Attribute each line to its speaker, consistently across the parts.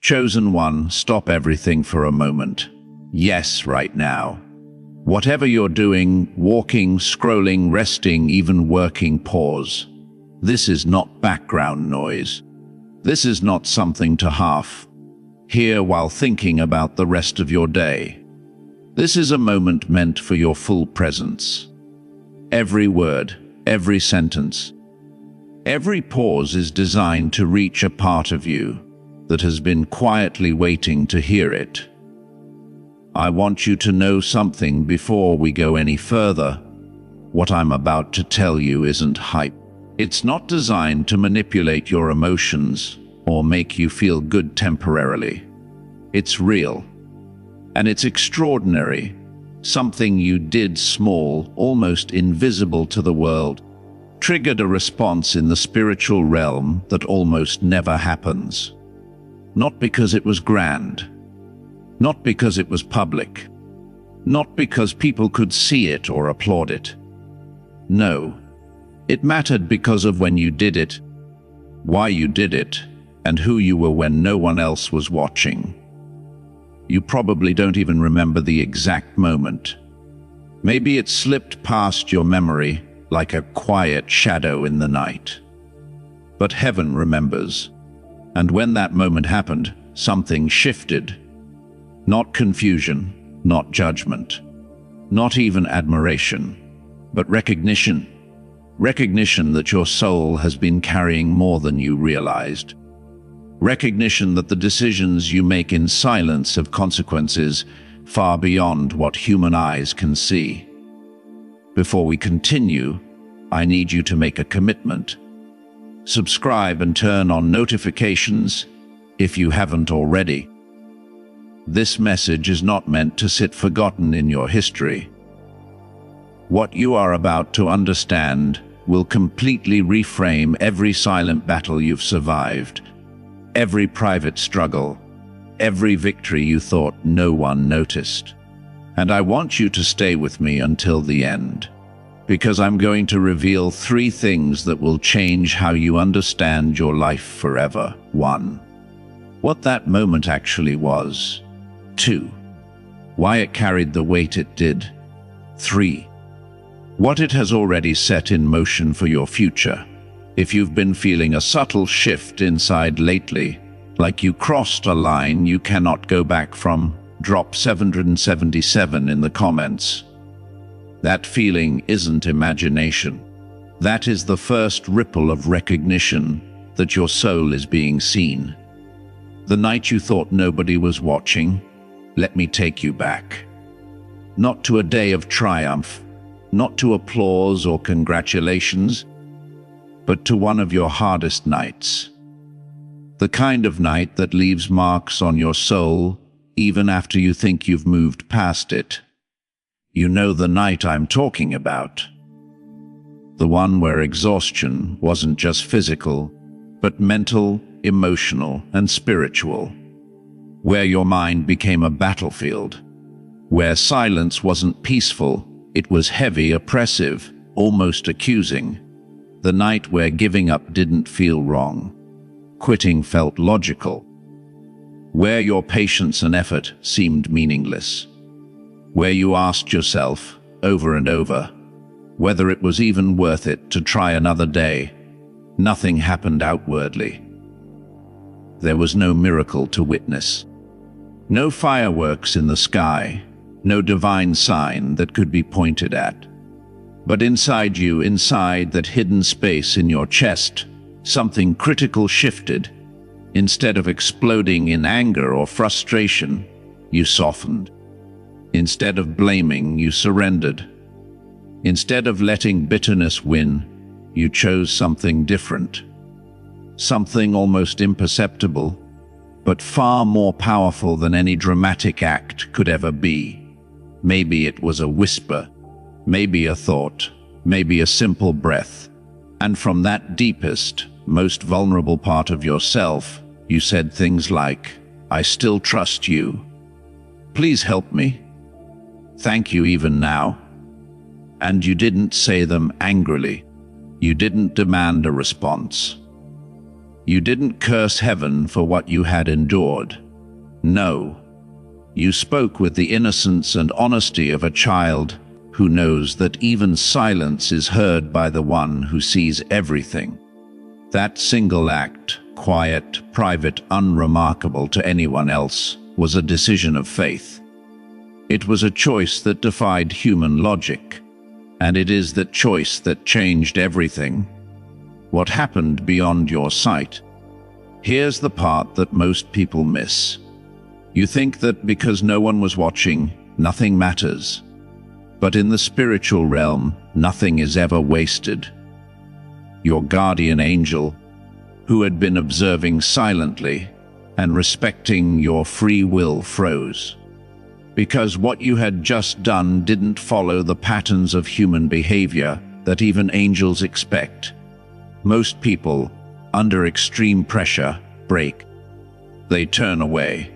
Speaker 1: Chosen one, stop everything for a moment. Yes, right now. Whatever you're doing, walking, scrolling, resting, even working, pause. This is not background noise. This is not something to half hear while thinking about the rest of your day. This is a moment meant for your full presence. Every word, every sentence, every pause is designed to reach a part of you that has been quietly waiting to hear it. I want you to know something before we go any further. What I'm about to tell you isn't hype. It's not designed to manipulate your emotions or make you feel good temporarily. It's real. And it's extraordinary. Something you did small, almost invisible to the world, triggered a response in the spiritual realm that almost never happens. Not because it was grand. Not because it was public. Not because people could see it or applaud it. No. It mattered because of when you did it, why you did it, and who you were when no one else was watching. You probably don't even remember the exact moment. Maybe it slipped past your memory like a quiet shadow in the night. But heaven remembers. And when that moment happened, something shifted. Not confusion, not judgment, not even admiration, but recognition. Recognition that your soul has been carrying more than you realized. Recognition that the decisions you make in silence have consequences far beyond what human eyes can see. Before we continue, I need you to make a commitment. Subscribe and turn on notifications if you haven't already. This message is not meant to sit forgotten in your history. What you are about to understand will completely reframe every silent battle you've survived, every private struggle, every victory you thought no one noticed. And I want you to stay with me until the end, because I'm going to reveal 3 things that will change how you understand your life forever. 1. What that moment actually was. 2. Why it carried the weight it did. 3. What it has already set in motion for your future. If you've been feeling a subtle shift inside lately, like you crossed a line you cannot go back from, drop 777 in the comments. That feeling isn't imagination. That is the first ripple of recognition that your soul is being seen. The night you thought nobody was watching, let me take you back. Not to a day of triumph, not to applause or congratulations, but to one of your hardest nights. The kind of night that leaves marks on your soul even after you think you've moved past it. You know the night I'm talking about. The one where exhaustion wasn't just physical, but mental, emotional, and spiritual. Where your mind became a battlefield. Where silence wasn't peaceful, it was heavy, oppressive, almost accusing. The night where giving up didn't feel wrong. Quitting felt logical. Where your patience and effort seemed meaningless. Where you asked yourself, over and over, whether it was even worth it to try another day. Nothing happened outwardly. There was no miracle to witness. No fireworks in the sky, no divine sign that could be pointed at. But inside you, inside that hidden space in your chest, something critical shifted. Instead of exploding in anger or frustration, you softened. Instead of blaming, you surrendered. Instead of letting bitterness win, you chose something different. Something almost imperceptible, but far more powerful than any dramatic act could ever be. Maybe it was a whisper, maybe a thought, maybe a simple breath. And from that deepest, most vulnerable part of yourself, you said things like, "I still trust you. Please help me. Thank you even now." And you didn't say them angrily. You didn't demand a response. You didn't curse heaven for what you had endured. No. You spoke with the innocence and honesty of a child who knows that even silence is heard by the one who sees everything. That single act, quiet, private, unremarkable to anyone else, was a decision of faith. It was a choice that defied human logic, and it is that choice that changed everything. What happened beyond your sight? Here's the part that most people miss. You think that because no one was watching, nothing matters. But in the spiritual realm, nothing is ever wasted. Your guardian angel, who had been observing silently and respecting your free will, froze. Because what you had just done didn't follow the patterns of human behavior that even angels expect. Most people, under extreme pressure, break. They turn away.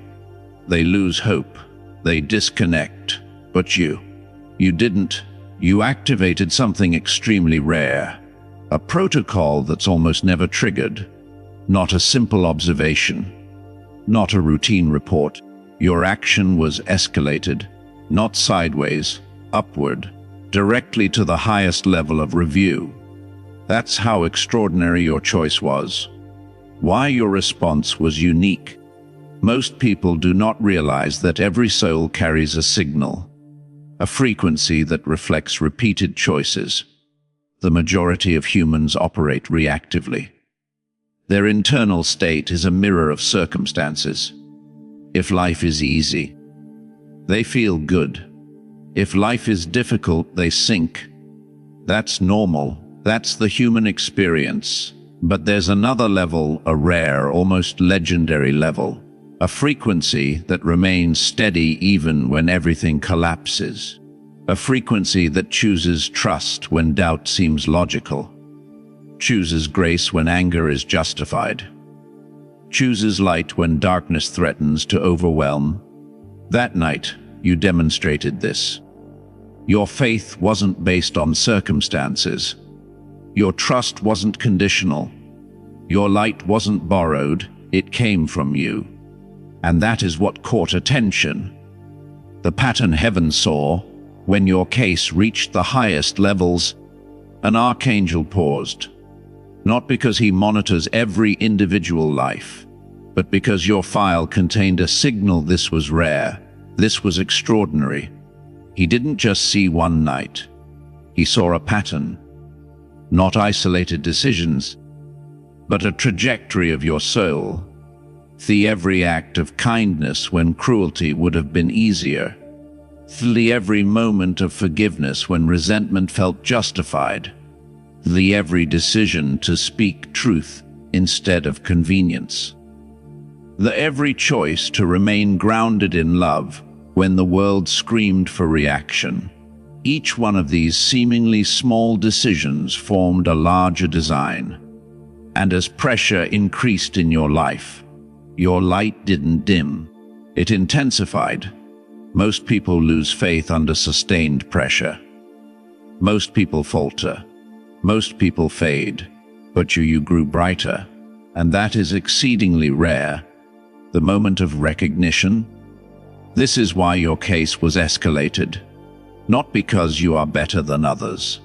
Speaker 1: They lose hope. They disconnect. But you didn't. You activated something extremely rare. A protocol that's almost never triggered. Not a simple observation. Not a routine report. Your action was escalated, not sideways, upward, directly to the highest level of review. That's how extraordinary your choice was. Why your response was unique. Most people do not realize that every soul carries a signal, a frequency that reflects repeated choices. The majority of humans operate reactively. Their internal state is a mirror of circumstances. If life is easy, they feel good. If life is difficult, they sink. That's normal. That's the human experience. But there's another level, a rare, almost legendary level. A frequency that remains steady even when everything collapses. A frequency that chooses trust when doubt seems logical. Chooses grace when anger is justified. Chooses light when darkness threatens to overwhelm. That night, you demonstrated this. Your faith wasn't based on circumstances. Your trust wasn't conditional. Your light wasn't borrowed, it came from you. And that is what caught attention. The pattern heaven saw, when your case reached the highest levels, an archangel paused. Not because he monitors every individual life, but because your file contained a signal. This was rare. This was extraordinary. He didn't just see one night. He saw a pattern. Not isolated decisions, but a trajectory of your soul. The every act of kindness when cruelty would have been easier. The every moment of forgiveness when resentment felt justified. The every decision to speak truth instead of convenience. The every choice to remain grounded in love when the world screamed for reaction. Each one of these seemingly small decisions formed a larger design. And as pressure increased in your life, your light didn't dim. It intensified. Most people lose faith under sustained pressure. Most people falter. Most people fade. But you grew brighter. And that is exceedingly rare. The moment of recognition. This is why your case was escalated. Not because you are better than others.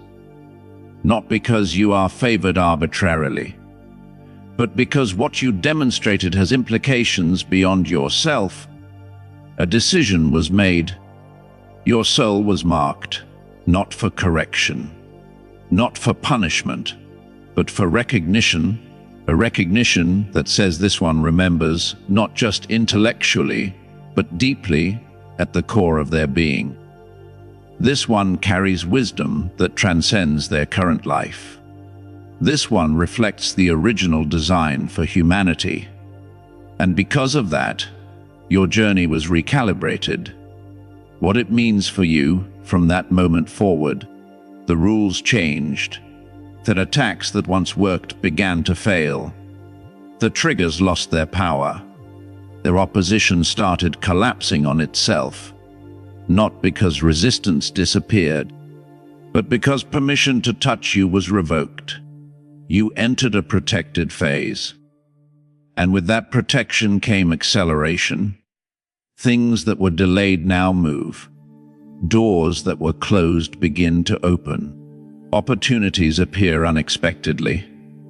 Speaker 1: Not because you are favored arbitrarily. But because what you demonstrated has implications beyond yourself. A decision was made. Your soul was marked, not for correction, not for punishment, but for recognition. A recognition that says this one remembers, not just intellectually, but deeply at the core of their being. This one carries wisdom that transcends their current life. This one reflects the original design for humanity. And because of that, your journey was recalibrated. What it means for you from that moment forward, the rules changed. That attacks that once worked began to fail. The triggers lost their power. Their opposition started collapsing on itself. Not because resistance disappeared, but because permission to touch you was revoked. You entered a protected phase. And with that protection came acceleration. Things that were delayed now move. Doors that were closed begin to open. Opportunities appear unexpectedly,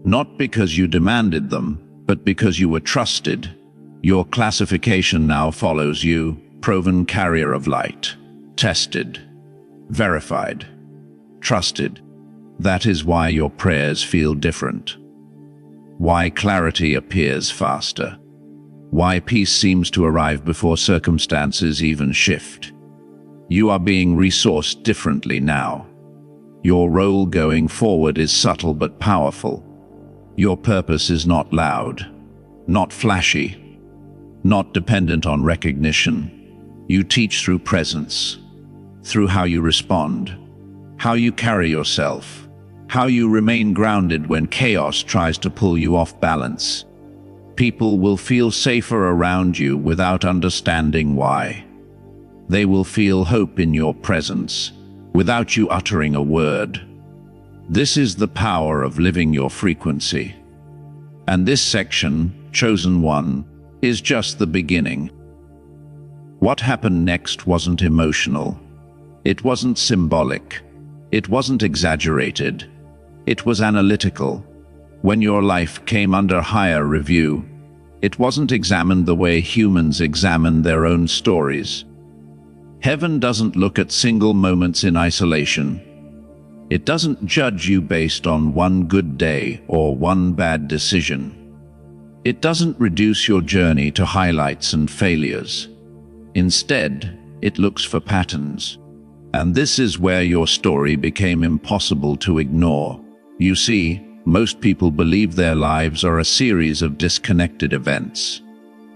Speaker 1: not because you demanded them, but because you were trusted. Your classification now follows you, proven carrier of light. Tested, verified, trusted. That is why your prayers feel different. Why clarity appears faster. Why peace seems to arrive before circumstances even shift. You are being resourced differently now. Your role going forward is subtle but powerful. Your purpose is not loud, not flashy, not dependent on recognition. You teach through presence, through how you respond, how you carry yourself, how you remain grounded when chaos tries to pull you off balance. People will feel safer around you without understanding why. They will feel hope in your presence, without you uttering a word. This is the power of living your frequency. And this section, Chosen One, is just the beginning. What happened next wasn't emotional. It wasn't symbolic. It wasn't exaggerated. It was analytical. When your life came under higher review, it wasn't examined the way humans examine their own stories. Heaven doesn't look at single moments in isolation. It doesn't judge you based on one good day or one bad decision. It doesn't reduce your journey to highlights and failures. Instead, it looks for patterns. And this is where your story became impossible to ignore. You see, most people believe their lives are a series of disconnected events.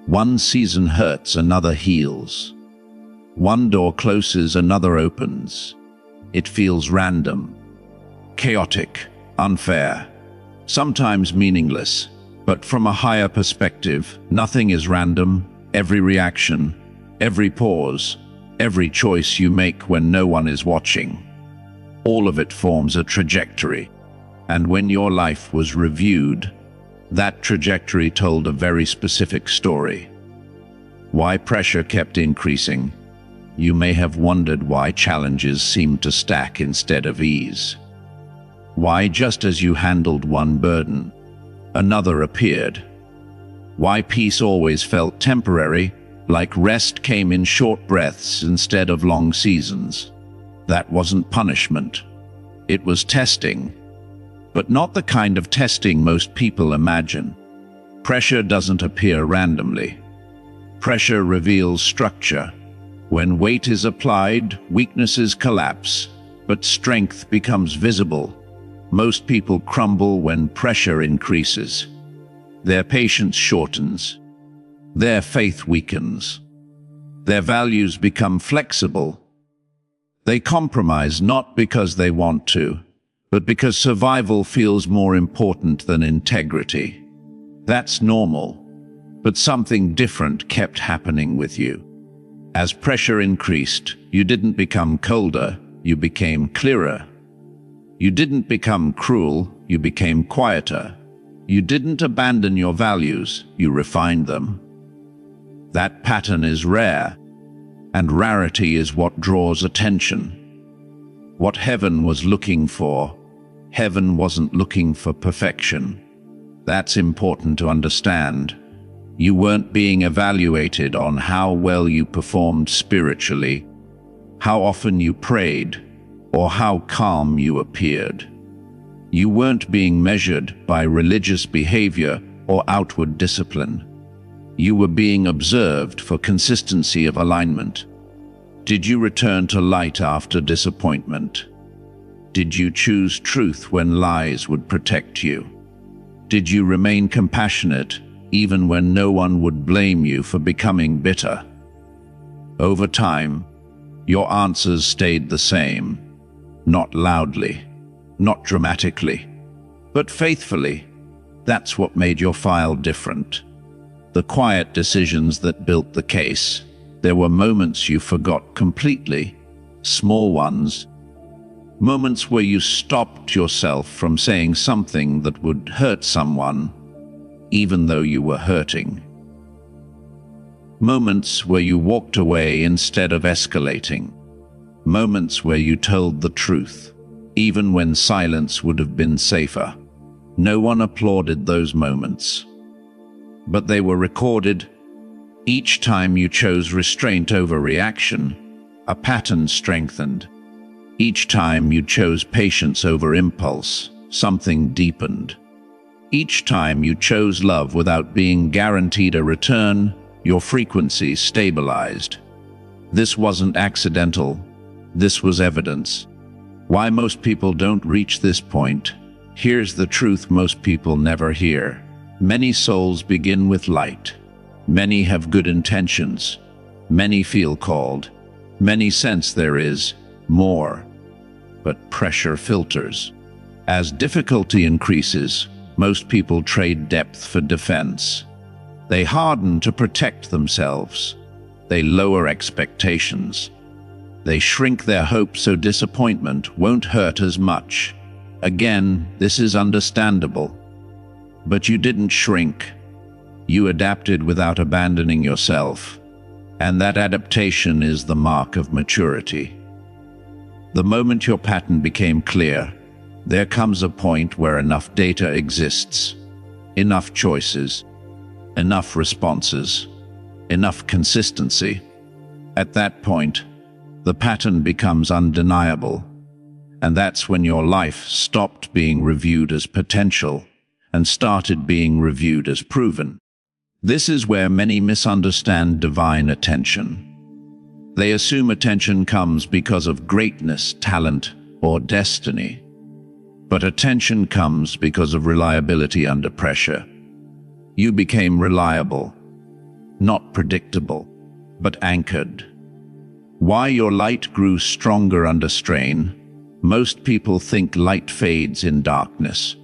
Speaker 1: One season hurts, another heals. One door closes, another opens. It feels random, chaotic, unfair, sometimes meaningless. But from a higher perspective, nothing is random. Every reaction, every pause, every choice you make when no one is watching, all of it forms a trajectory. And when your life was reviewed, that trajectory told a very specific story. Why pressure kept increasing. You may have wondered why challenges seemed to stack instead of ease. Why, just as you handled one burden, another appeared. Why peace always felt temporary, like rest came in short breaths instead of long seasons. That wasn't punishment. It was testing. But not the kind of testing most people imagine. Pressure doesn't appear randomly. Pressure reveals structure. When weight is applied, weaknesses collapse, but strength becomes visible. Most people crumble when pressure increases. Their patience shortens. Their faith weakens. Their values become flexible. They compromise not because they want to, but because survival feels more important than integrity. That's normal, but something different kept happening with you. As pressure increased, you didn't become colder, you became clearer. You didn't become cruel, you became quieter. You didn't abandon your values, you refined them. That pattern is rare, and rarity is what draws attention. What heaven was looking for, heaven wasn't looking for perfection. That's important to understand. You weren't being evaluated on how well you performed spiritually, how often you prayed, or how calm you appeared. You weren't being measured by religious behavior or outward discipline. You were being observed for consistency of alignment. Did you return to light after disappointment? Did you choose truth when lies would protect you? Did you remain compassionate even when no one would blame you for becoming bitter? Over time, your answers stayed the same. Not loudly, not dramatically, but faithfully. That's what made your file different. The quiet decisions that built the case. There were moments you forgot completely, small ones. Moments where you stopped yourself from saying something that would hurt someone, even though you were hurting. Moments where you walked away instead of escalating. Moments where you told the truth, even when silence would have been safer. No one applauded those moments, but they were recorded. Each time you chose restraint over reaction, a pattern strengthened. Each time you chose patience over impulse, something deepened. Each time you chose love without being guaranteed a return, your frequency stabilized. This wasn't accidental. This was evidence. Why most people don't reach this point? Here's the truth most people never hear. Many souls begin with light. Many have good intentions. Many feel called. Many sense there is more. But pressure filters. As difficulty increases, most people trade depth for defense. They harden to protect themselves. They lower expectations. They shrink their hope so disappointment won't hurt as much. Again, this is understandable. But you didn't shrink. You adapted without abandoning yourself. And that adaptation is the mark of maturity. The moment your pattern became clear, there comes a point where enough data exists, enough choices, enough responses, enough consistency. At that point, the pattern becomes undeniable, and that's when your life stopped being reviewed as potential and started being reviewed as proven. This is where many misunderstand divine attention. They assume attention comes because of greatness, talent, or destiny. But attention comes because of reliability under pressure. You became reliable, not predictable, but anchored. Why your light grew stronger under strain? Most people think light fades in darkness.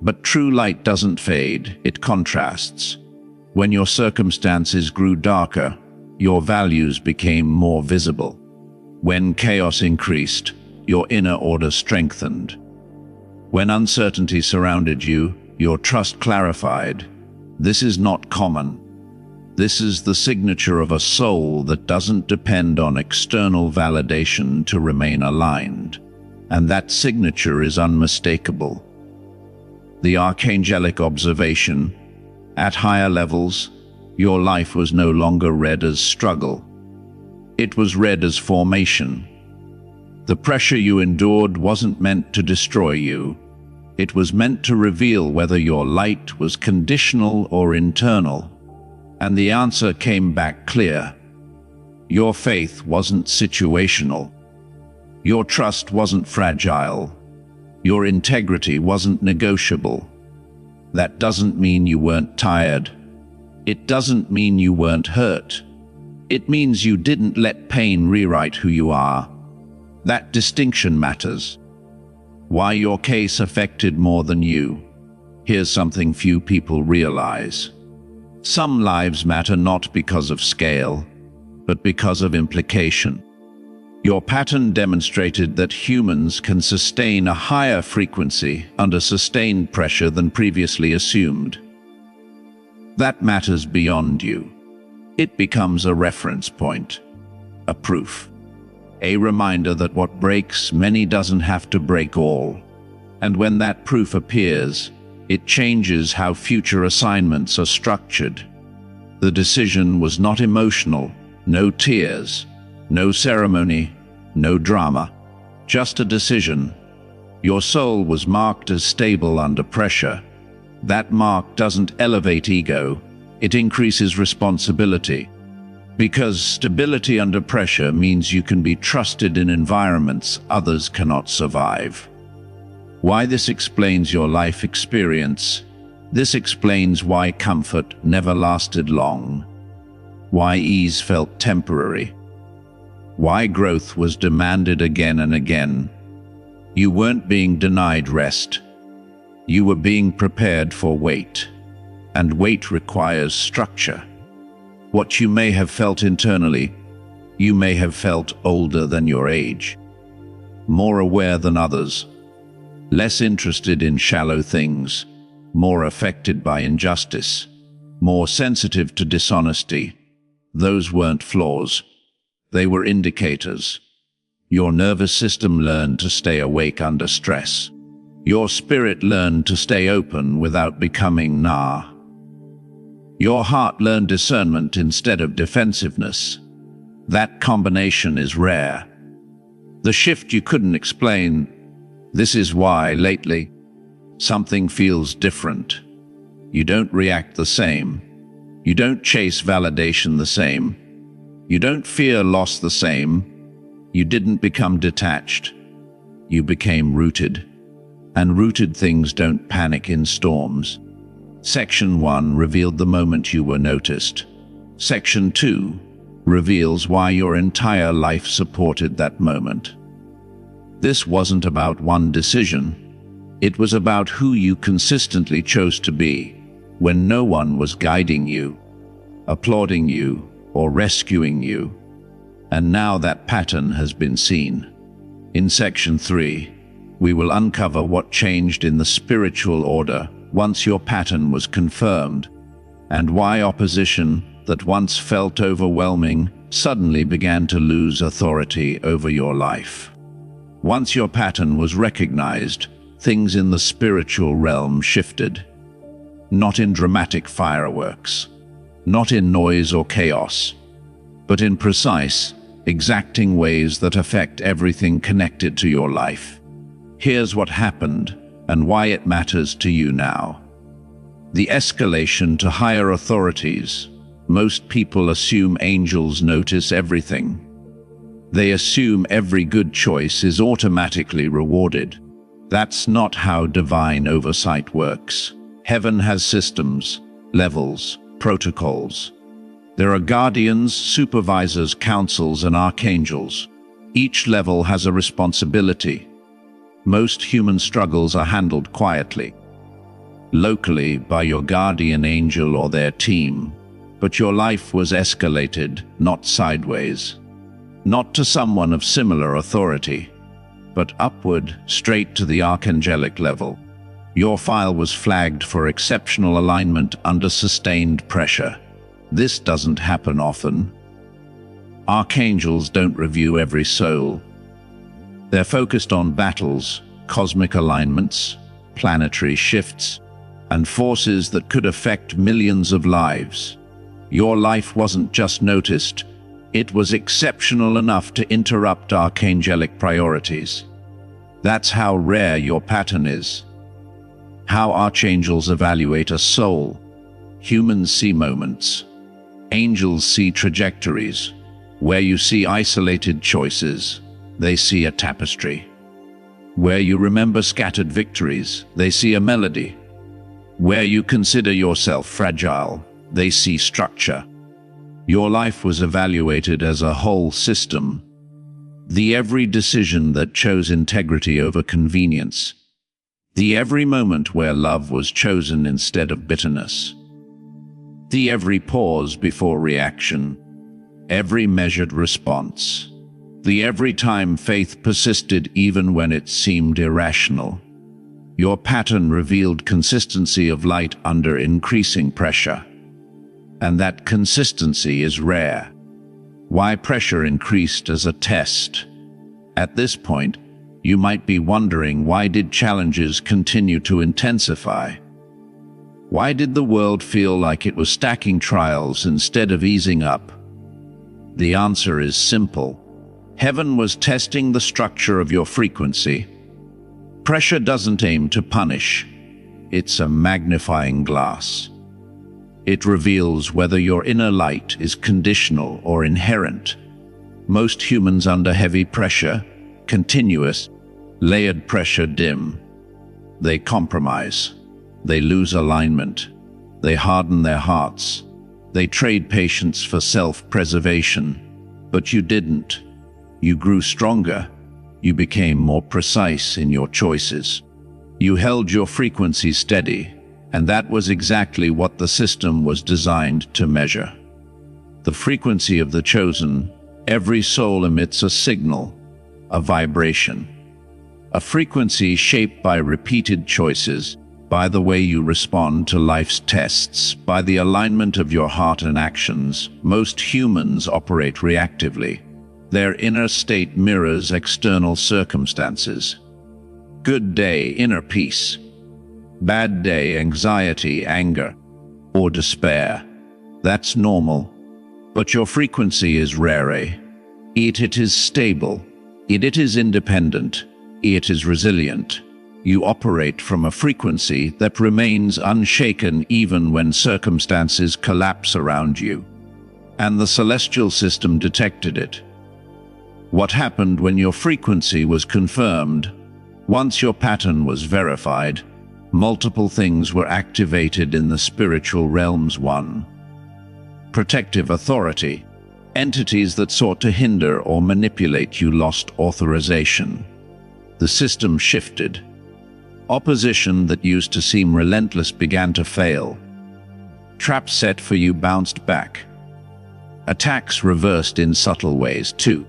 Speaker 1: But true light doesn't fade, it contrasts. When your circumstances grew darker, your values became more visible. When chaos increased, your inner order strengthened. When uncertainty surrounded you, your trust clarified. This is not common. This is the signature of a soul that doesn't depend on external validation to remain aligned. And that signature is unmistakable. The archangelic observation. At higher levels, your life was no longer read as struggle. It was read as formation. The pressure you endured wasn't meant to destroy you. It was meant to reveal whether your light was conditional or internal. And the answer came back clear. Your faith wasn't situational. Your trust wasn't fragile. Your integrity wasn't negotiable. That doesn't mean you weren't tired. It doesn't mean you weren't hurt. It means you didn't let pain rewrite who you are. That distinction matters. Why your case affected more than you. Here's something few people realize. Some lives matter not because of scale, but because of implication. Your pattern demonstrated that humans can sustain a higher frequency under sustained pressure than previously assumed. That matters beyond you. It becomes a reference point, a proof, a reminder that what breaks many doesn't have to break all. And when that proof appears, it changes how future assignments are structured. The decision was not emotional, no tears, no ceremony, no drama, just a decision. Your soul was marked as stable under pressure. That mark doesn't elevate ego, it increases responsibility. Because stability under pressure means you can be trusted in environments others cannot survive. Why this explains your life experience. This explains why comfort never lasted long. Why ease felt temporary. Why growth was demanded again and again. You weren't being denied rest. You were being prepared for weight. And weight requires structure. What you may have felt internally, you may have felt older than your age, more aware than others, less interested in shallow things, more affected by injustice, more sensitive to dishonesty. Those weren't flaws. They were indicators. Your nervous system learned to stay awake under stress. Your spirit learned to stay open without becoming numb. Your heart learned discernment instead of defensiveness. That combination is rare. The shift you couldn't explain. This is why, lately, something feels different. You don't react the same. You don't chase validation the same. You don't fear loss the same. You didn't become detached. You became rooted. And rooted things don't panic in storms. Section 1 revealed the moment you were noticed. Section 2 reveals why your entire life supported that moment. This wasn't about one decision. It was about who you consistently chose to be when no one was guiding you, applauding you, or rescuing you. And now that pattern has been seen. In Section 3, we will uncover what changed in the spiritual order once your pattern was confirmed, and why opposition that once felt overwhelming suddenly began to lose authority over your life. Once your pattern was recognized, things in the spiritual realm shifted. Not in dramatic fireworks, not in noise or chaos, but in precise, exacting ways that affect everything connected to your life. Here's what happened and why it matters to you now. The escalation to higher authorities. Most people assume angels notice everything. They assume every good choice is automatically rewarded. That's not how divine oversight works. Heaven has systems, levels, protocols. There are guardians, supervisors, councils, and archangels. Each level has a responsibility. Most human struggles are handled quietly, locally by your guardian angel or their team. But your life was escalated, not sideways. Not to someone of similar authority, but upward, straight to the archangelic level. Your file was flagged for exceptional alignment under sustained pressure. This doesn't happen often. Archangels don't review every soul. They're focused on battles, cosmic alignments, planetary shifts, and forces that could affect millions of lives. Your life wasn't just noticed, it was exceptional enough to interrupt archangelic priorities. That's how rare your pattern is. How archangels evaluate a soul. Humans see moments. Angels see trajectories. Where you see isolated choices, they see a tapestry. Where you remember scattered victories, they see a melody. Where you consider yourself fragile, they see structure. Your life was evaluated as a whole system. The every decision that chose integrity over convenience. The every moment where love was chosen instead of bitterness. The every pause before reaction. Every measured response. The every time faith persisted even when it seemed irrational. Your pattern revealed consistency of light under increasing pressure. And that consistency is rare. Why pressure increased as a test? At this point, you might be wondering, why did challenges continue to intensify? Why did the world feel like it was stacking trials instead of easing up? The answer is simple. Heaven was testing the structure of your frequency. Pressure doesn't aim to punish. It's a magnifying glass. It reveals whether your inner light is conditional or inherent. Most humans under heavy pressure, continuous, layered pressure dim. They compromise. They lose alignment. They harden their hearts. They trade patience for self-preservation. But you didn't. You grew stronger. You became more precise in your choices. You held your frequency steady, and that was exactly what the system was designed to measure. The frequency of the chosen. Every soul emits a signal, a vibration. A frequency shaped by repeated choices, by the way you respond to life's tests, by the alignment of your heart and actions. Most humans operate reactively. Their inner state mirrors external circumstances. Good day, inner peace. Bad day, anxiety, anger, or despair. That's normal. But your frequency is rare. It is stable. It is independent. It is resilient. You operate from a frequency that remains unshaken even when circumstances collapse around you. And the celestial system detected it. What happened when your frequency was confirmed? Once your pattern was verified, multiple things were activated in the spiritual realms. 1. Protective authority. Entities that sought to hinder or manipulate you lost authorization. The system shifted. Opposition that used to seem relentless began to fail. Traps set for you bounced back. Attacks reversed in subtle ways. 2.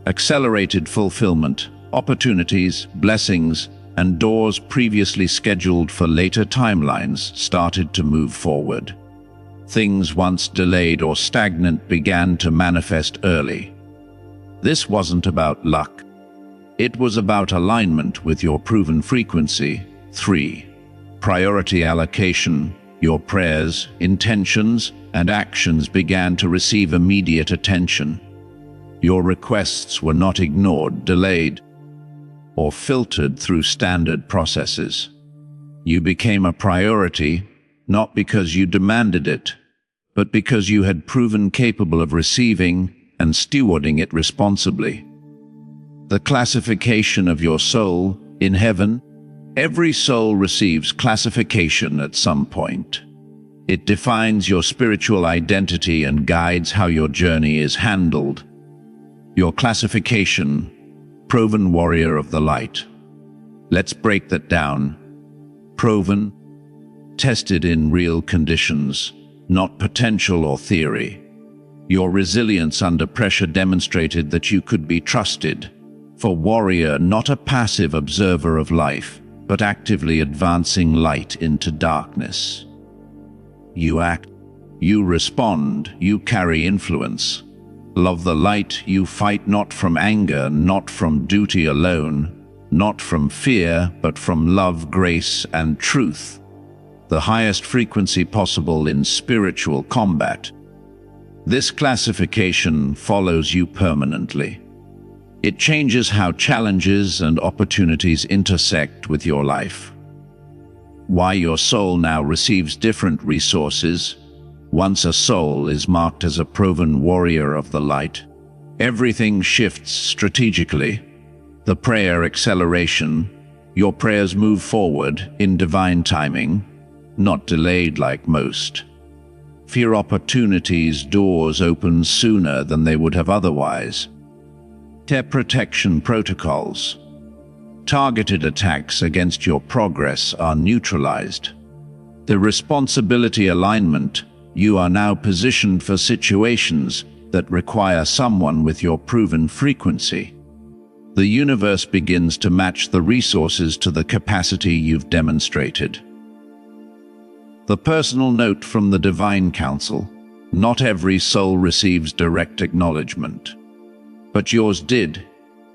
Speaker 1: Accelerated fulfillment. Opportunities, blessings, and doors previously scheduled for later timelines started to move forward. Things once delayed or stagnant began to manifest early. This wasn't about luck. It was about alignment with your proven frequency. 3. Priority allocation. Your prayers, intentions, and actions began to receive immediate attention. Your requests were not ignored, delayed, or filtered through standard processes. You became a priority, not because you demanded it, but because you had proven capable of receiving and stewarding it responsibly. The classification of your soul in heaven. Every soul receives classification at some point. It defines your spiritual identity and guides how your journey is handled. Your classification, proven warrior of the light. Let's break that down. Proven, tested in real conditions, not potential or theory. Your resilience under pressure demonstrated that you could be trusted. For warrior, not a passive observer of life, but actively advancing light into darkness. You act, you respond, you carry influence. Love the light, you fight not from anger, not from duty alone, not from fear, but from love, grace, and truth. The highest frequency possible in spiritual combat. This classification follows you permanently. It changes how challenges and opportunities intersect with your life. Why your soul now receives different resources. Once a soul is marked as a proven warrior of the light, everything shifts strategically. The prayer acceleration. Your prayers move forward in divine timing, not delayed like most. Fear opportunities, doors open sooner than they would have otherwise. Protection protocols. Targeted attacks against your progress are neutralized. The responsibility alignment. You are now positioned for situations that require someone with your proven frequency. The universe begins to match the resources to the capacity you've demonstrated. The personal note from the Divine Council. Not every soul receives direct acknowledgement. But yours did.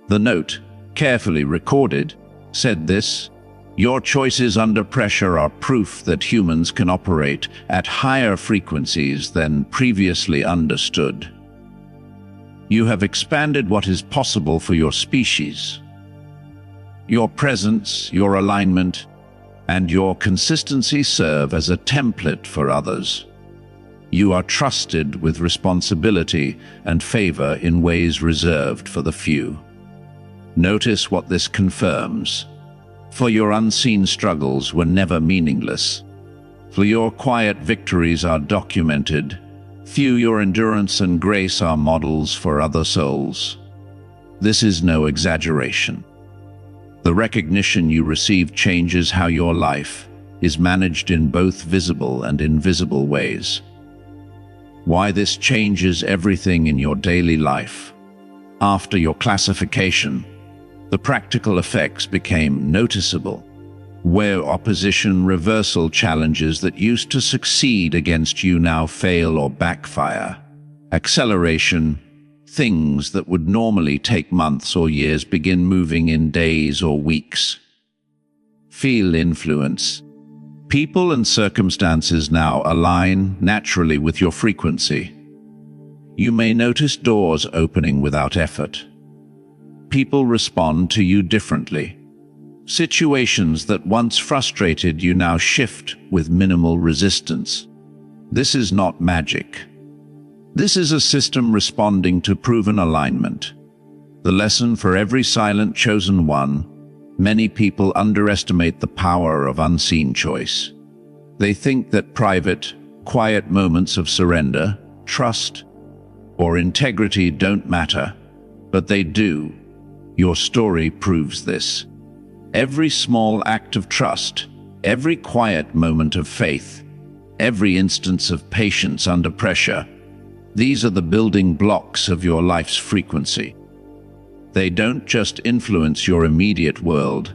Speaker 1: The note, carefully recorded, said this: your choices under pressure are proof that humans can operate at higher frequencies than previously understood. You have expanded what is possible for your species. Your presence, your alignment, and your consistency serve as a template for others. You are trusted with responsibility and favor in ways reserved for the few. Notice what this confirms. For your unseen struggles were never meaningless. For your quiet victories are documented. Few your endurance and grace are models for other souls. This is no exaggeration. The recognition you receive changes how your life is managed in both visible and invisible ways. Why this changes everything in your daily life. After your classification, the practical effects became noticeable. where opposition reversal challenges that used to succeed against you now fail or backfire. Acceleration, things that would normally take months or years begin moving in days or weeks. Feel influence. People and circumstances now align naturally with your frequency. You may notice doors opening without effort. People respond to you differently. Situations that once frustrated you now shift with minimal resistance. This is not magic. This is a system responding to proven alignment. The lesson for every silent chosen one: many people underestimate the power of unseen choice. They think that private, quiet moments of surrender, trust, or integrity don't matter, but they do. Your story proves this. Every small act of trust, every quiet moment of faith, every instance of patience under pressure, these are the building blocks of your life's frequency. They don't just influence your immediate world,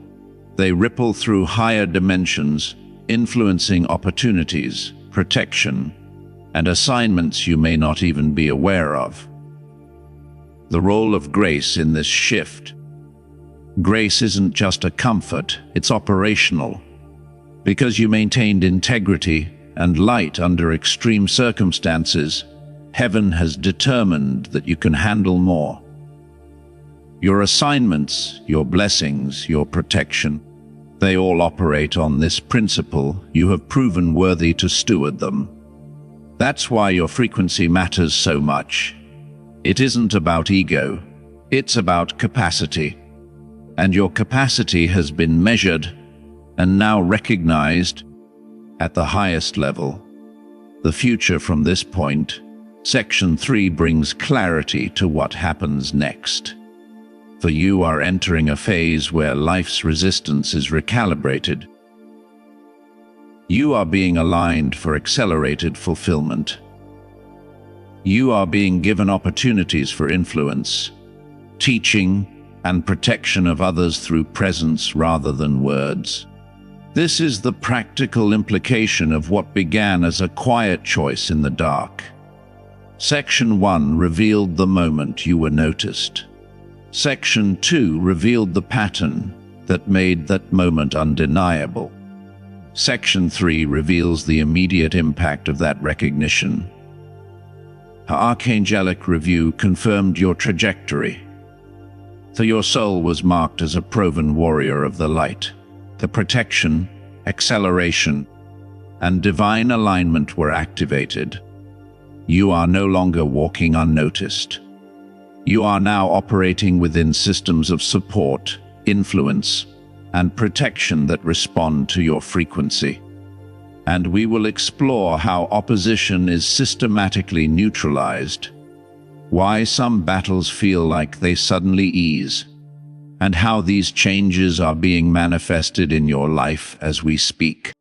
Speaker 1: they ripple through higher dimensions, influencing opportunities, protection, and assignments you may not even be aware of. The role of grace in this shift. Grace isn't just a comfort, it's operational. Because you maintained integrity and light under extreme circumstances, heaven has determined that you can handle more. Your assignments, your blessings, your protection, they all operate on this principle. You have proven worthy to steward them. That's why your frequency matters so much. It isn't about ego, it's about capacity. And your capacity has been measured and now recognized at the highest level. The future from this point, Section 3 brings clarity to what happens next. For you are entering a phase where life's resistance is recalibrated. You are being aligned for accelerated fulfillment. You are being given opportunities for influence, teaching, and protection of others through presence rather than words. This is the practical implication of what began as a quiet choice in the dark. Section 1 revealed the moment you were noticed. Section 2 revealed the pattern that made that moment undeniable. Section 3 reveals the immediate impact of that recognition. Her archangelic review confirmed your trajectory. So your soul was marked as a proven warrior of the light. The protection, acceleration, and divine alignment were activated. You are no longer walking unnoticed. You are now operating within systems of support, influence, and protection that respond to your frequency. And we will explore how opposition is systematically neutralized, why some battles feel like they suddenly ease, and how these changes are being manifested in your life as we speak.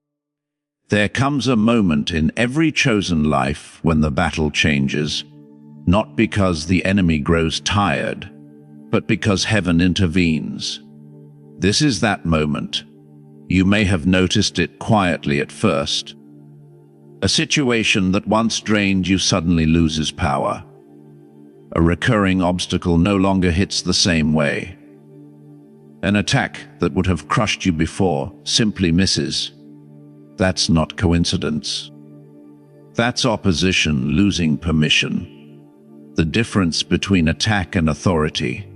Speaker 1: There comes a moment in every chosen life when the battle changes, not because the enemy grows tired, but because heaven intervenes. This is that moment. You may have noticed it quietly at first. A situation that once drained you suddenly loses power. A recurring obstacle no longer hits the same way. An attack that would have crushed you before simply misses. That's not coincidence. That's opposition losing permission. The difference between attack and authority.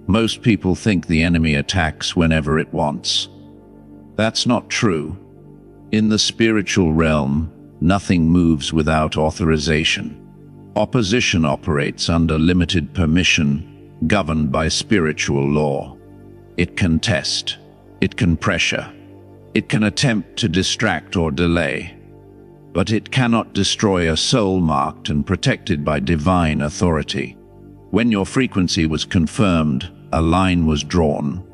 Speaker 1: Most people think the enemy attacks whenever it wants. That's not true. In the spiritual realm, nothing moves without authorization. Opposition operates under limited permission, governed by spiritual law. It can test. It can pressure. It can attempt to distract or delay. But it cannot destroy a soul marked and protected by divine authority. When your frequency was confirmed, a line was drawn.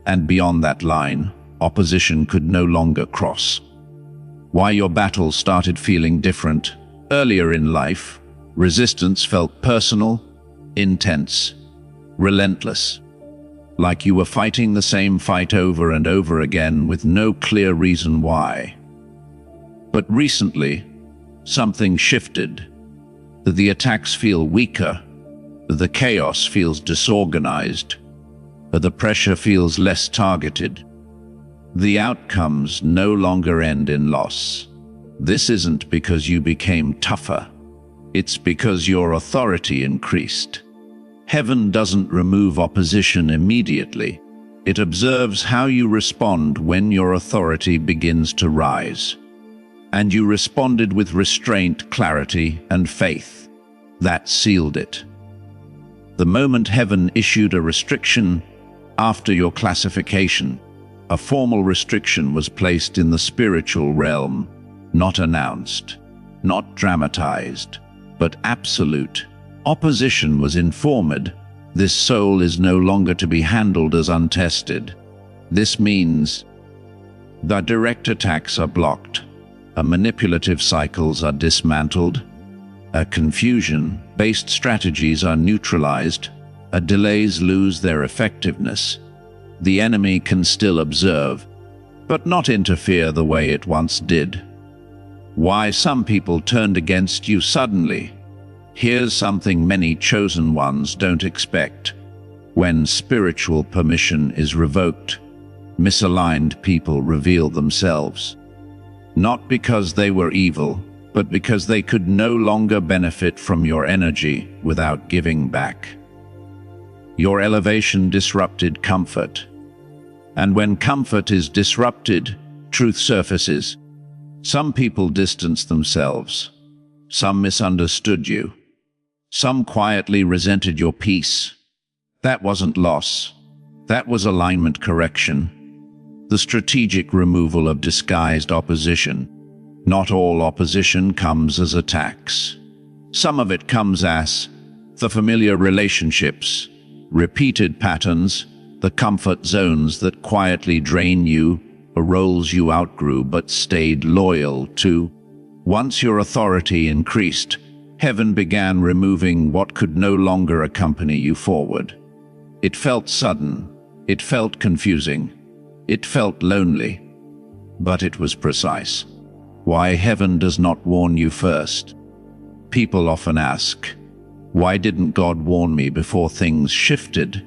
Speaker 1: And beyond that line, opposition could no longer cross. Why your battles started feeling different. Earlier in life, resistance felt personal, intense, relentless. like you were fighting the same fight over and over again with no clear reason why. But recently, something shifted. The attacks feel weaker, the chaos feels disorganized, the pressure feels less targeted. The outcomes no longer end in loss. This isn't because you became tougher. It's because your authority increased. Heaven doesn't remove opposition immediately. It observes how you respond when your authority begins to rise. And you responded with restraint, clarity, and faith. That sealed it. The moment heaven issued a restriction after your classification, a formal restriction was placed in the spiritual realm, not announced, not dramatized, but absolute. Opposition was informed. This soul is no longer to be handled as untested. This means the direct attacks are blocked, manipulative cycles are dismantled, confusion-based strategies are neutralized, delays lose their effectiveness. The enemy can still observe, but not interfere the way it once did. Why some people turned against you suddenly? Here's something many chosen ones don't expect. When spiritual permission is revoked, misaligned people reveal themselves. Not because they were evil, but because they could no longer benefit from your energy without giving back. Your elevation disrupted comfort. And when comfort is disrupted, truth surfaces. Some people distanced themselves. Some misunderstood you. Some quietly resented your peace. That wasn't loss. That was alignment correction. The strategic removal of disguised opposition. Not all opposition comes as attacks. Some of it comes as the familiar relationships, repeated patterns, the comfort zones that quietly drain you, roles you outgrew but stayed loyal to. Once your authority increased, heaven began removing what could no longer accompany you forward. It felt sudden, it felt confusing, it felt lonely, but it was precise. Why heaven does not warn you first? People often ask, why didn't God warn me before things shifted?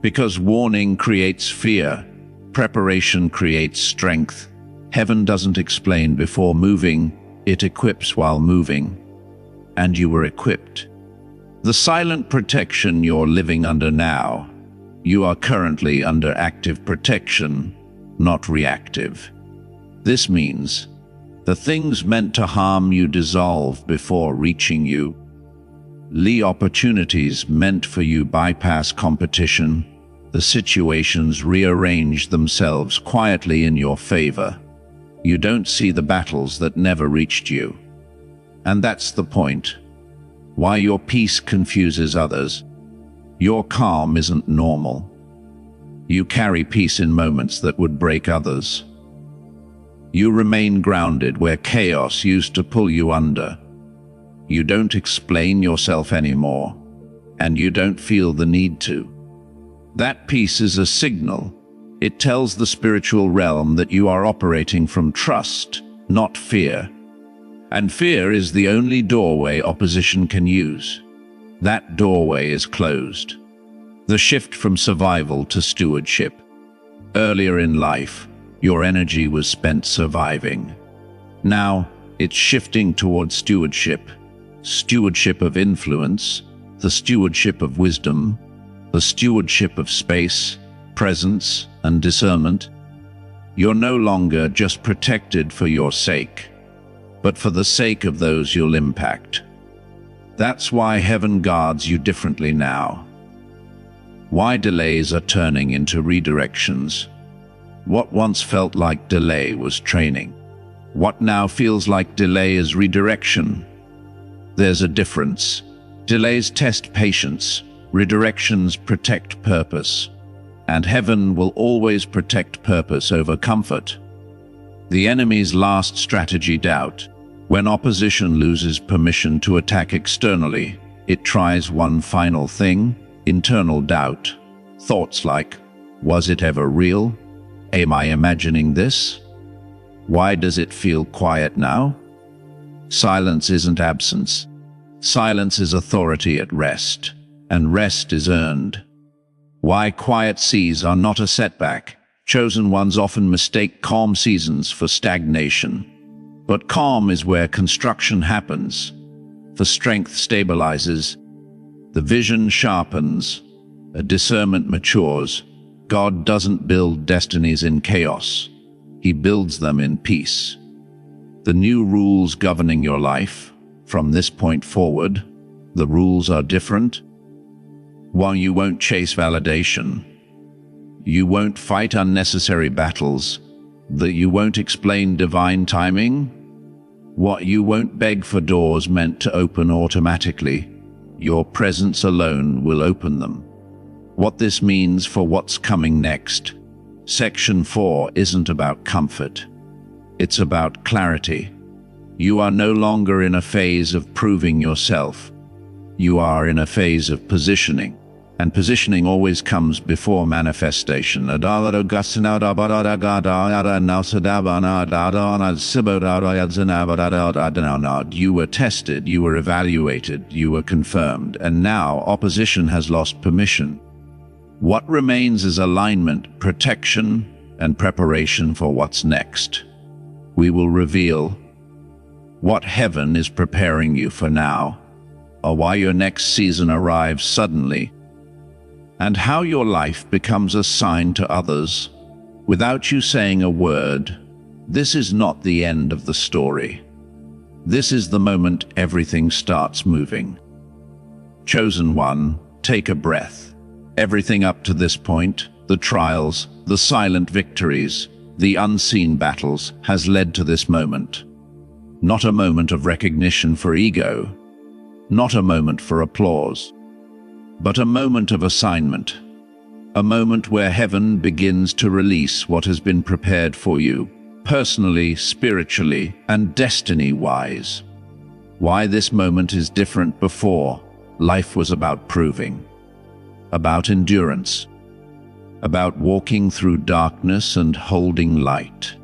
Speaker 1: Because warning creates fear, preparation creates strength. Heaven doesn't explain before moving, it equips while moving. And you were equipped. The silent protection you're living under now, you are currently under active protection, not reactive. This means the things meant to harm you dissolve before reaching you. The opportunities meant for you bypass competition. The situations rearrange themselves quietly in your favor. You don't see the battles that never reached you. And that's the point. Why your peace confuses others. Your calm isn't normal. You carry peace in moments that would break others. You remain grounded where chaos used to pull you under. You don't explain yourself anymore, and you don't feel the need to. That peace is a signal. It tells the spiritual realm that you are operating from trust, not fear. And fear is the only doorway opposition can use. That doorway is closed. The shift from survival to stewardship. Earlier in life, your energy was spent surviving. Now, it's shifting towards stewardship. Stewardship of influence, the stewardship of wisdom, the stewardship of space, presence, and discernment. You're no longer just protected for your sake, but for the sake of those you'll impact. That's why heaven guards you differently now. Why delays are turning into redirections. What once felt like delay was training. What now feels like delay is redirection. There's a difference. Delays test patience, redirections protect purpose, and heaven will always protect purpose over comfort. The enemy's last strategy, doubt. When opposition loses permission to attack externally, it tries one final thing: internal doubt. Thoughts like, was it ever real? Am I imagining this? Why does it feel quiet now? Silence isn't absence. Silence is authority at rest, and rest is earned. Why quiet seas are not a setback. Chosen ones often mistake calm seasons for stagnation. But calm is where construction happens. The strength stabilizes, the vision sharpens, a discernment matures. God doesn't build destinies in chaos. He builds them in peace. The new rules governing your life, from this point forward, the rules are different. While you won't chase validation, you won't fight unnecessary battles, that you won't explain divine timing, what you won't beg for doors meant to open automatically, your presence alone will open them. What this means for what's coming next. Section 4 isn't about comfort. It's about clarity. You are no longer in a phase of proving yourself. You are in a phase of positioning. And positioning always comes before manifestation. You were tested, you were evaluated, you were confirmed, and now opposition has lost permission. What remains is alignment, protection, and preparation for what's next. We will reveal what heaven is preparing you for now, or why your next season arrives suddenly, and how your life becomes a sign to others without you saying a word. This is not the end of the story. This is the moment everything starts moving. Chosen one, take a breath. Everything up to this point, the trials, the silent victories, the unseen battles, has led to this moment. Not a moment of recognition for ego, not a moment for applause, but a moment of assignment, a moment where heaven begins to release what has been prepared for you, personally, spiritually, and destiny-wise. Why this moment is different before. Life was about proving, about endurance, about walking through darkness and holding light.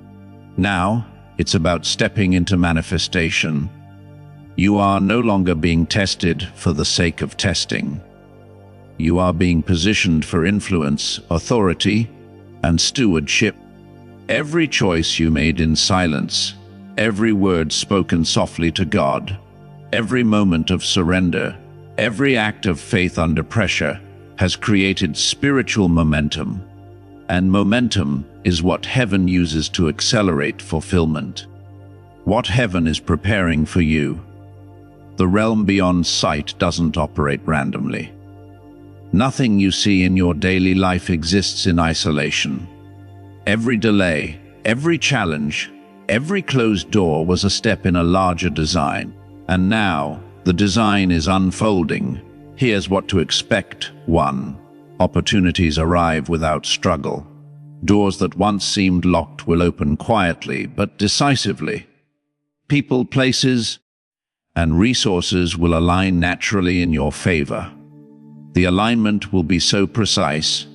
Speaker 1: Now, it's about stepping into manifestation. You are no longer being tested for the sake of testing. You are being positioned for influence, authority, and stewardship. Every choice you made in silence, every word spoken softly to God, every moment of surrender, every act of faith under pressure, has created spiritual momentum. And momentum is what heaven uses to accelerate fulfillment. What heaven is preparing for you. The realm beyond sight doesn't operate randomly. Nothing you see in your daily life exists in isolation. Every delay, every challenge, every closed door was a step in a larger design. And now, the design is unfolding. Here's what to expect. 1. Opportunities arrive without struggle. Doors that once seemed locked will open quietly but decisively. People, places, and resources will align naturally in your favor. The alignment will be so precise,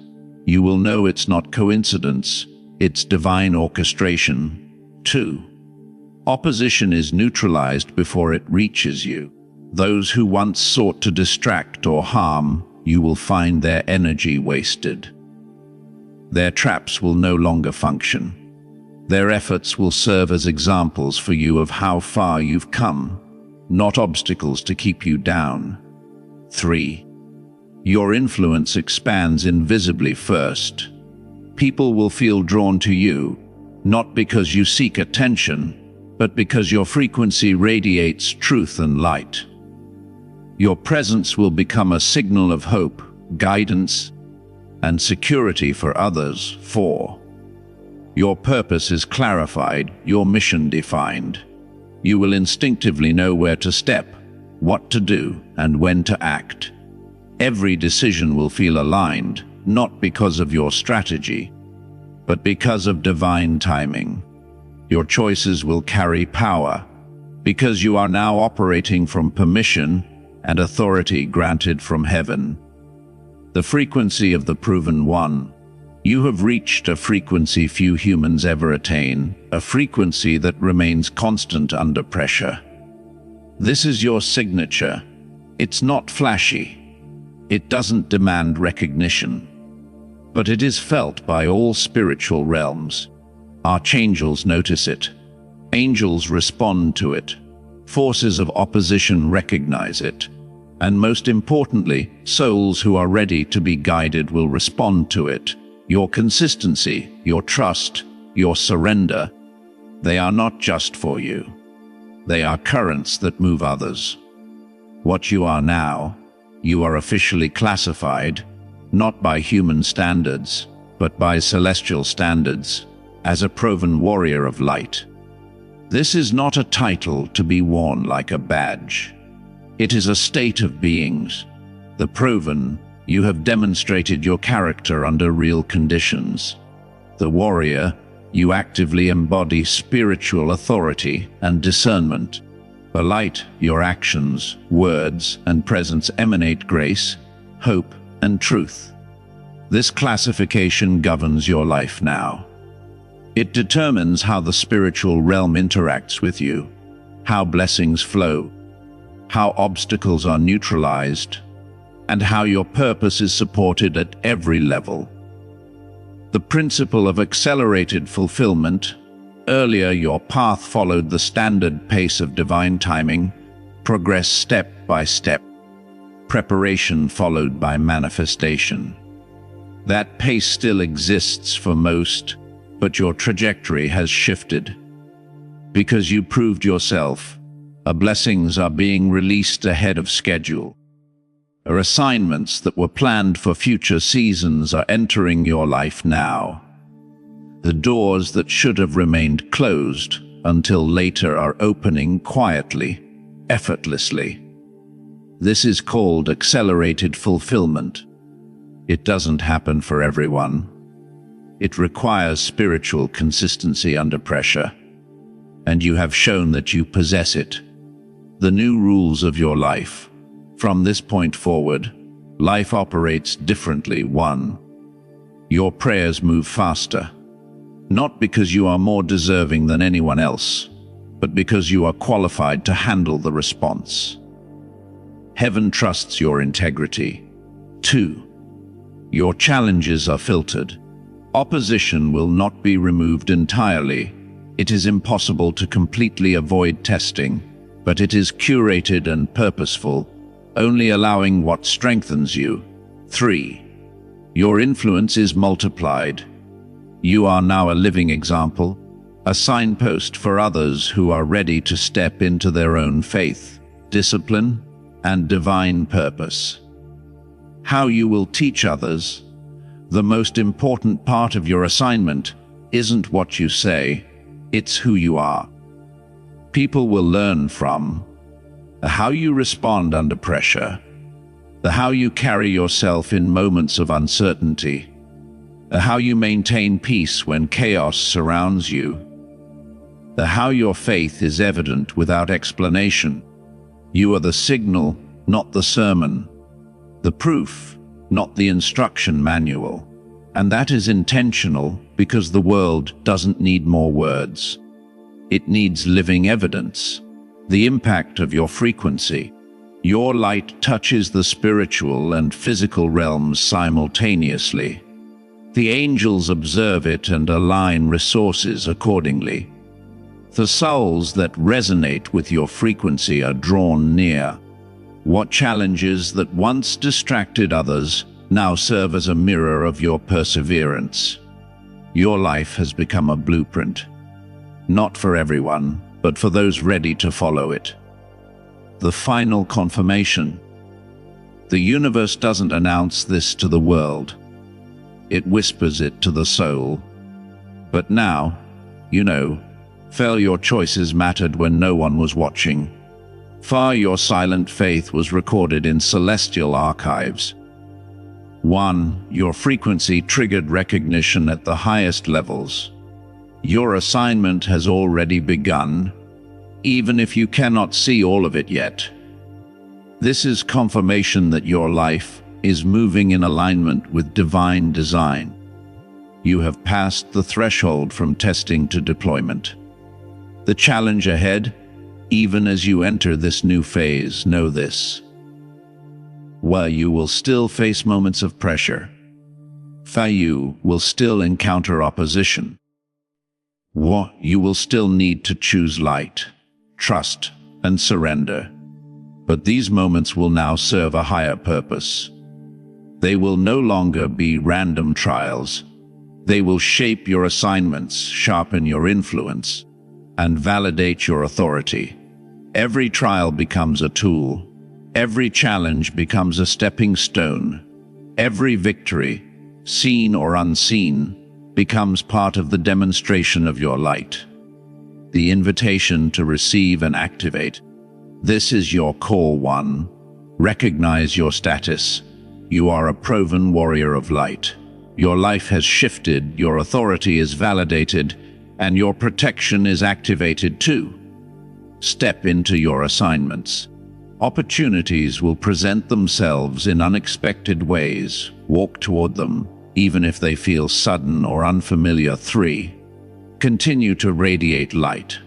Speaker 1: you will know it's not coincidence, it's divine orchestration. 2. Opposition is neutralized before it reaches you. Those who once sought to distract or harm, you will find their energy wasted. Their traps will no longer function. Their efforts will serve as examples for you of how far you've come, not obstacles to keep you down. 3. Your influence expands invisibly first. People will feel drawn to you, not because you seek attention, but because your frequency radiates truth and light. Your presence will become a signal of hope, guidance, and security for others. 4. Your purpose is clarified, your mission defined. You will instinctively know where to step, what to do, and when to act. Every decision will feel aligned, not because of your strategy, but because of divine timing. Your choices will carry power, because you are now operating from permission and authority granted from heaven. the frequency of the proven one. You have reached a frequency few humans ever attain, a frequency that remains constant under pressure. This is your signature. It's not flashy. It doesn't demand recognition. But it is felt by all spiritual realms. Archangels notice it. Angels respond to it. Forces of opposition recognize it. And most importantly, souls who are ready to be guided will respond to it. Your consistency, your trust, your surrender, they are not just for you. They are currents that move others. What you are now, you are officially classified, not by human standards, but by celestial standards, as a proven warrior of light. This is not a title to be worn like a badge. It is a state of beings. The proven, you have demonstrated your character under real conditions. The warrior, you actively embody spiritual authority and discernment. The light, your actions, words, and presence emanate grace, hope, and truth. This classification governs your life now. It determines how the spiritual realm interacts with you, how blessings flow, how obstacles are neutralized, and how your purpose is supported at every level. The principle of accelerated fulfillment. Earlier, your path followed the standard pace of divine timing, progress step by step, preparation followed by manifestation. That pace still exists for most, but your trajectory has shifted. Because you proved yourself, blessings are being released ahead of schedule. Assignments that were planned for future seasons are entering your life now. The doors that should have remained closed until later are opening quietly, effortlessly. This is called accelerated fulfillment. It doesn't happen for everyone. It requires spiritual consistency under pressure, and you have shown that you possess it. The new rules of your life. From this point forward, life operates differently. 1. Your prayers move faster. Not because you are more deserving than anyone else, but because you are qualified to handle the response. Heaven trusts your integrity. 2. Your challenges are filtered. Opposition will not be removed entirely. It is impossible to completely avoid testing, but it is curated and purposeful, only allowing what strengthens you. 3. Your influence is multiplied. You are now a living example, a signpost for others who are ready to step into their own faith, discipline, and divine purpose. How you will teach others. The most important part of your assignment isn't what you say, it's who you are. People will learn from how you respond under pressure, how you carry yourself in moments of uncertainty, how you maintain peace when chaos surrounds you, how your faith is evident without explanation. You are the signal, not the sermon, the proof, not the instruction manual. And that is intentional because the world doesn't need more words. It needs living evidence. The impact of your frequency. Your light touches the spiritual and physical realms simultaneously. The angels observe it and align resources accordingly. The souls that resonate with your frequency are drawn near. What challenges that once distracted others now serve as a mirror of your perseverance. Your life has become a blueprint, not for everyone, but for those ready to follow it. The final confirmation. The universe doesn't announce this to the world. It whispers it to the soul. But now, you know, your choices mattered when no one was watching. Your silent faith was recorded in celestial archives. 1. Your frequency triggered recognition at the highest levels. Your assignment has already begun, even if you cannot see all of it yet. This is confirmation that your life, is moving in alignment with divine design. You have passed the threshold from testing to deployment. The challenge ahead, even as you enter this new phase, know this. While you will still face moments of pressure, you will still encounter opposition. You will still need to choose light, trust, and surrender. But these moments will now serve a higher purpose. They will no longer be random trials. They will shape your assignments, sharpen your influence, and validate your authority. Every trial becomes a tool. Every challenge becomes a stepping stone. Every victory, seen or unseen, becomes part of the demonstration of your light. The invitation to receive and activate. This is your call, one. Recognize your status. You are a proven warrior of light. Your life has shifted, your authority is validated, and your protection is activated too. Step into your assignments. Opportunities will present themselves in unexpected ways. Walk toward them, even if they feel sudden or unfamiliar. 3. Continue to radiate light.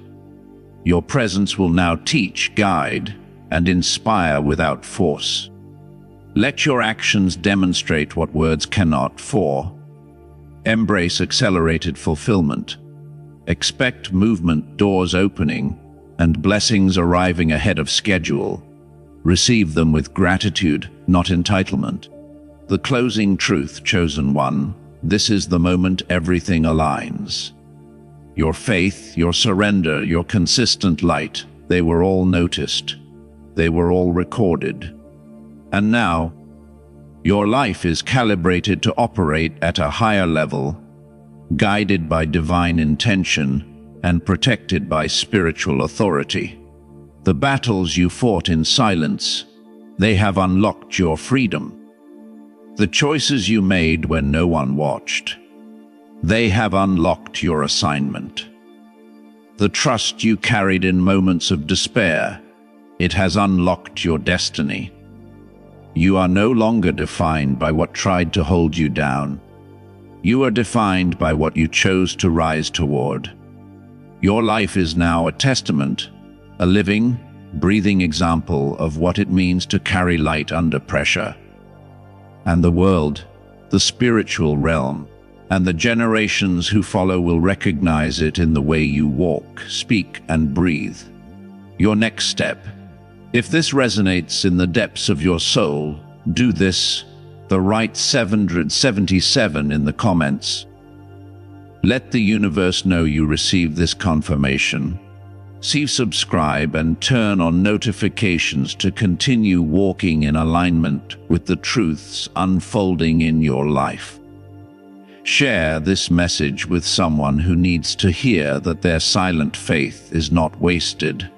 Speaker 1: Your presence will now teach, guide, and inspire without force. Let your actions demonstrate what words cannot. 4. Embrace accelerated fulfillment. Expect movement, doors opening, and blessings arriving ahead of schedule. Receive them with gratitude, not entitlement. The closing truth, chosen one. This is the moment everything aligns. Your faith, your surrender, your consistent light, they were all noticed. They were all recorded. And now, your life is calibrated to operate at a higher level, guided by divine intention and protected by spiritual authority. The battles you fought in silence, they have unlocked your freedom. The choices you made when no one watched, they have unlocked your assignment. The trust you carried in moments of despair, it has unlocked your destiny. You are no longer defined by what tried to hold you down. You are defined by what you chose to rise toward. Your life is now a testament, a living, breathing example of what it means to carry light under pressure. And the world, the spiritual realm, and the generations who follow will recognize it in the way you walk, speak, and breathe. Your next step. If this resonates in the depths of your soul, do this, write 777 in the comments. Let the universe know you received this confirmation. Subscribe and turn on notifications to continue walking in alignment with the truths unfolding in your life. Share this message with someone who needs to hear that their silent faith is not wasted,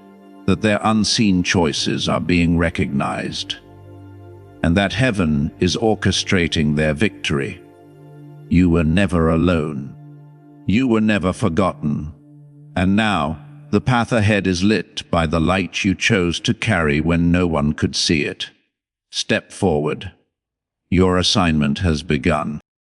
Speaker 1: that their unseen choices are being recognized, and that heaven is orchestrating their victory. You were never alone. You were never forgotten. And now, the path ahead is lit by the light you chose to carry when no one could see it. Step forward. Your assignment has begun.